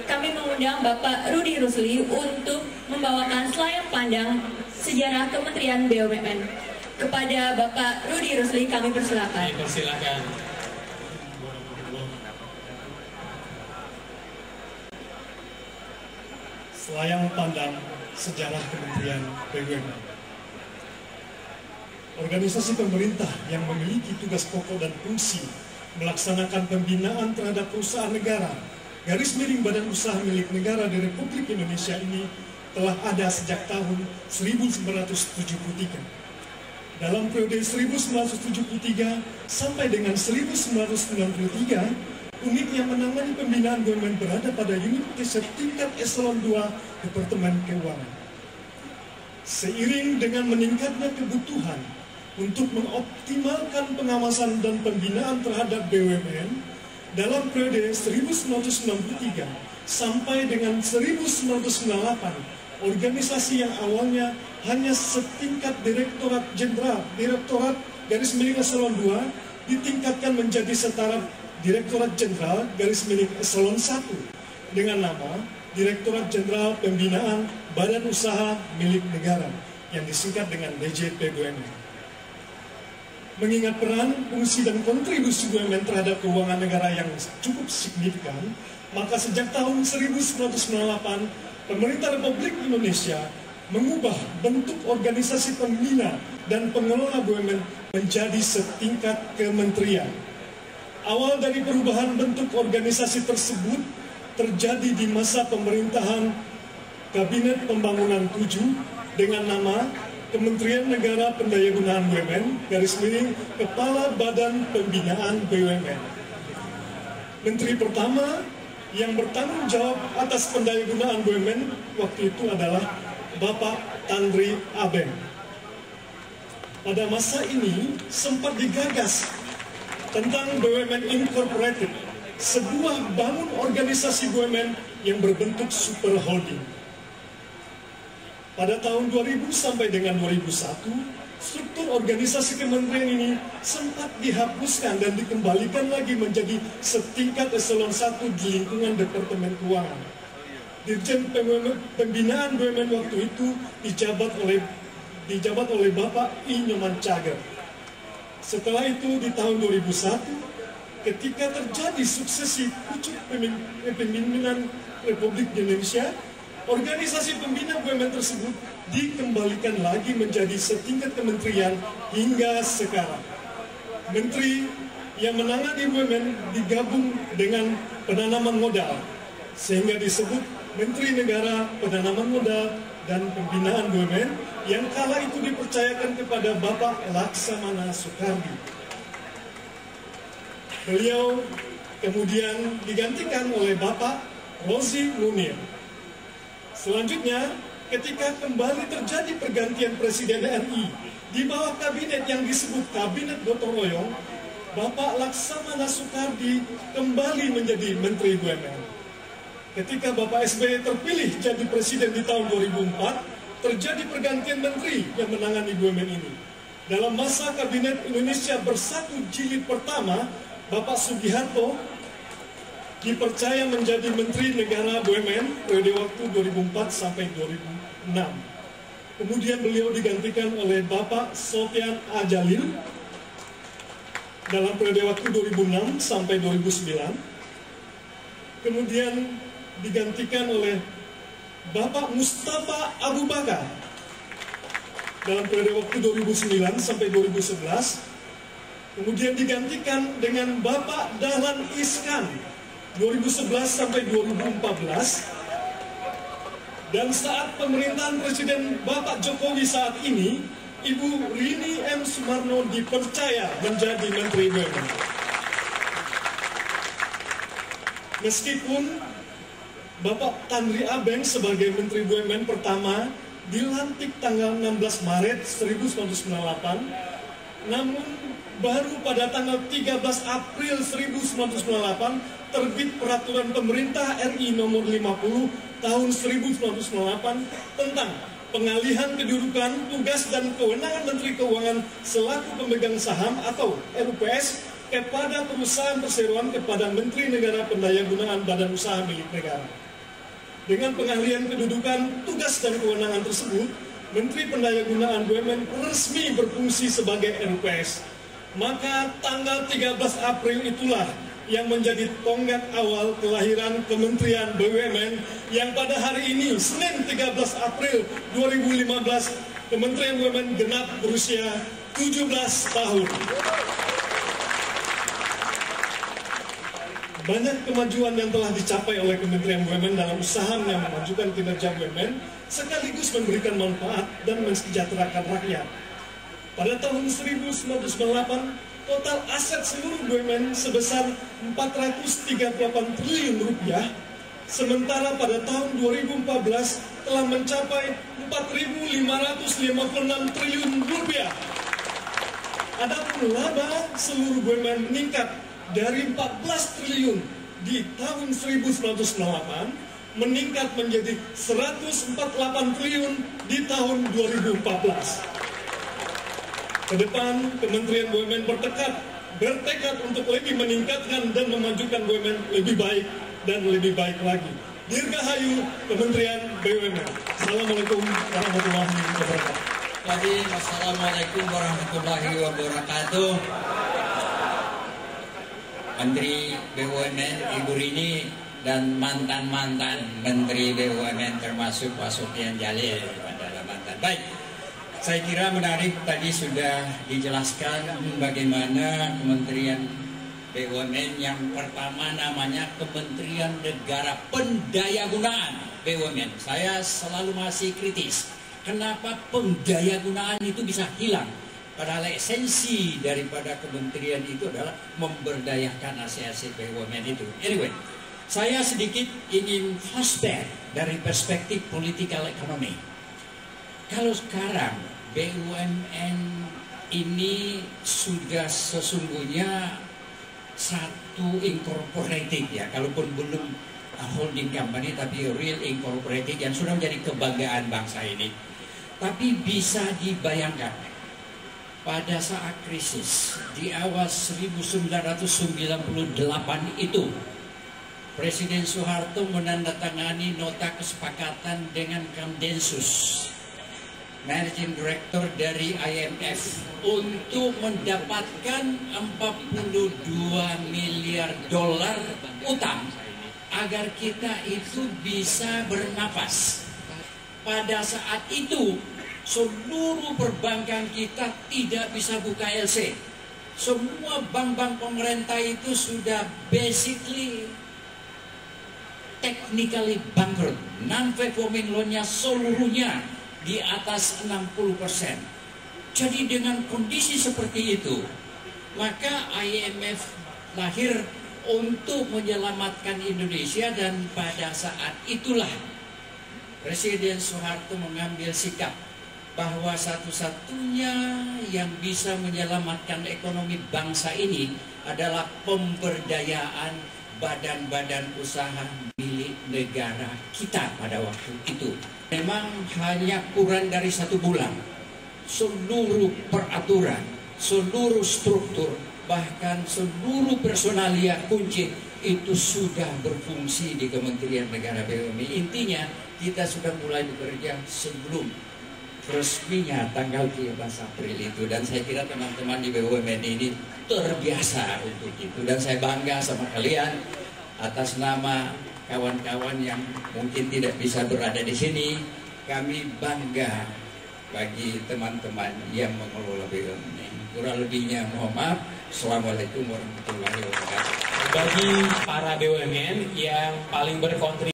kami mengundang Bapak Rudy Rusli untuk membawakan selayang pandang sejarah Kementerian BUMN. Kepada Bapak Rudy Rusli kami persilakan. Persilakan. Selayang pandang sejarah Kementerian BUMN. Organisasi pemerintah yang memiliki tugas pokok dan fungsi melaksanakan pembinaan terhadap perusahaan negara, garis miring badan usaha milik negara di Republik Indonesia ini telah ada sejak tahun 1973. Dalam periode 1973 sampai dengan 1993, unit yang menangani pembinaan BUMN berada pada unit setingkat eselon 2 Departemen Keuangan. Seiring dengan meningkatnya kebutuhan untuk mengoptimalkan pengawasan dan pembinaan terhadap BUMN, dalam periode 1993 sampai dengan 1998, organisasi yang awalnya hanya setingkat Direktorat Jenderal, Direktorat garis miring eselon 2 ditingkatkan menjadi setara Direktorat Jenderal garis miring eselon 1 dengan nama Direktorat Jenderal Pembinaan Badan Usaha Milik Negara yang disingkat dengan DJPBUMN. Mengingat peran, fungsi, dan kontribusi BUMN terhadap keuangan negara yang cukup signifikan, maka sejak tahun 1998, pemerintah Republik Indonesia mengubah bentuk organisasi pembina dan pengelola BUMN menjadi setingkat kementerian. Awal dari perubahan bentuk organisasi tersebut terjadi di masa pemerintahan Kabinet Pembangunan 7 dengan nama Kementerian Negara Pendayagunaan BUMN, garis miring Kepala Badan Pembinaan BUMN. Menteri pertama yang bertanggung jawab atas pendayagunaan BUMN waktu itu adalah Bapak Tandri Abeng. Pada masa ini sempat digagas tentang BUMN Incorporated, sebuah bangun organisasi BUMN yang berbentuk super holding. Pada tahun 2000 sampai dengan 2001, struktur organisasi kementerian ini sempat dihapuskan dan dikembalikan lagi menjadi setingkat eselon 1 di lingkungan Departemen Keuangan. Dirjen Pembinaan BUMN waktu itu dijabat oleh Bapak I. Nyoman Cager. Setelah itu di tahun 2001, ketika terjadi suksesi pucuk pemimpinan Republik Indonesia, organisasi pembina BUMN tersebut dikembalikan lagi menjadi setingkat kementerian hingga sekarang. Menteri yang menangani BUMN digabung dengan penanaman modal, sehingga disebut Menteri Negara Penanaman Modal dan Pembinaan BUMN yang kala itu dipercayakan kepada Bapak Laksamana Soekardi. Beliau kemudian digantikan oleh Bapak Rozi Munir. Selanjutnya, ketika kembali terjadi pergantian Presiden RI di bawah kabinet yang disebut Kabinet Gotong Royong, Bapak Laksamana Soekardi kembali menjadi Menteri BUMN. Ketika Bapak SBY terpilih jadi Presiden di tahun 2004, terjadi pergantian menteri yang menangani BUMN ini. Dalam masa Kabinet Indonesia Bersatu Jilid pertama, Bapak Sugiharto dipercaya menjadi Menteri Negara BUMN periode waktu 2004 sampai 2006. Kemudian beliau digantikan oleh Bapak Sofyan Ajalil dalam periode waktu 2006 sampai 2009. Kemudian digantikan oleh Bapak Mustafa Abu Bakar dalam periode waktu 2009 sampai 2011. Kemudian digantikan dengan Bapak Dahlan Iskan 2011 sampai 2014, dan saat pemerintahan Presiden Bapak Jokowi saat ini, Ibu Rini M. Sumarno dipercaya menjadi Menteri BUMN. Meskipun Bapak Tandri Abeng sebagai Menteri BUMN pertama dilantik tanggal 16 Maret 1998, namun baru pada tanggal 13 April 1998 terbit Peraturan Pemerintah RI Nomor 50 Tahun 1998 tentang pengalihan kedudukan, tugas, dan kewenangan Menteri Keuangan selaku pemegang saham atau RUPS kepada perusahaan perseroan kepada Menteri Negara Pendayagunaan Badan Usaha Milik Negara. Dengan pengalihan kedudukan, tugas dan kewenangan tersebut, Menteri Pendayagunaan BUMN resmi berfungsi sebagai RUPS. Maka tanggal 13 April itulah yang menjadi tonggak awal kelahiran Kementerian BUMN yang pada hari ini, Senin 13 April 2015, Kementerian BUMN genap berusia 17 tahun. Banyak kemajuan yang telah dicapai oleh Kementerian BUMN dalam usaha yang memajukan kinerja BUMN sekaligus memberikan manfaat dan mensejahterakan rakyat. Pada tahun 1998, total aset seluruh BUMN sebesar 438 triliun rupiah, sementara pada tahun 2014 telah mencapai 4.556 triliun rupiah. Adapun laba seluruh BUMN meningkat dari 14 triliun di tahun 1998 meningkat menjadi 148 triliun di tahun 2014. Ke depan, Kementerian BUMN bertekad untuk lebih meningkatkan dan memajukan BUMN lebih baik dan lebih baik lagi. Dirgahayu Kementerian BUMN. Assalamualaikum warahmatullahi wabarakatuh. Assalamualaikum warahmatullahi wabarakatuh. Menteri BUMN Ibu Rini dan mantan-mantan Menteri BUMN termasuk Pak Sofian Jalil adalah mantan. Baik, saya kira menarik tadi sudah dijelaskan bagaimana Kementerian BUMN yang pertama namanya Kementerian Negara Pendayagunaan BUMN. Saya selalu masih kritis. Kenapa pendayagunaan itu bisa hilang? Padahal esensi daripada kementerian itu adalah memberdayakan aset-aset BUMN itu. Anyway, saya sedikit ingin flashback dari perspektif political economy. Kalau sekarang BUMN ini sudah sesungguhnya satu incorporated ya, kalaupun belum holding company tapi real incorporated yang sudah menjadi kebanggaan bangsa ini. Tapi bisa dibayangkan pada saat krisis di awal 1998 itu Presiden Soeharto menandatangani nota kesepakatan dengan Kamdensus, Managing Director dari IMF, untuk mendapatkan 42 miliar dolar utang agar kita itu bisa bernapas. Pada saat itu seluruh perbankan kita tidak bisa buka LC. Semua bank-bank pemerintah itu sudah basically technically bangkrut. Non-performing loan-nya seluruhnya di atas 60%. Jadi dengan kondisi seperti itu, maka IMF lahir untuk menyelamatkan Indonesia, dan pada saat itulah Presiden Soeharto mengambil sikap bahwa satu-satunya yang bisa menyelamatkan ekonomi bangsa ini adalah pemberdayaan badan-badan usaha milik negara kita pada waktu itu. Memang hanya kurang dari 1 bulan, seluruh peraturan, seluruh struktur, bahkan seluruh personalia kunci itu sudah berfungsi di Kementerian Negara BUMN. Intinya kita sudah mulai bekerja sebelum resminya tanggal 13 April itu, dan saya kira teman-teman di BUMN ini terbiasa untuk itu, dan saya bangga sama kalian atas nama kawan-kawan yang mungkin tidak bisa berada di sini. Kami bangga bagi teman-teman yang mengelola BUMN. Kurang lebihnya mohon maaf. Assalamualaikum warahmatullahi wabarakatuh. Bagi para BUMN yang paling berkontribusi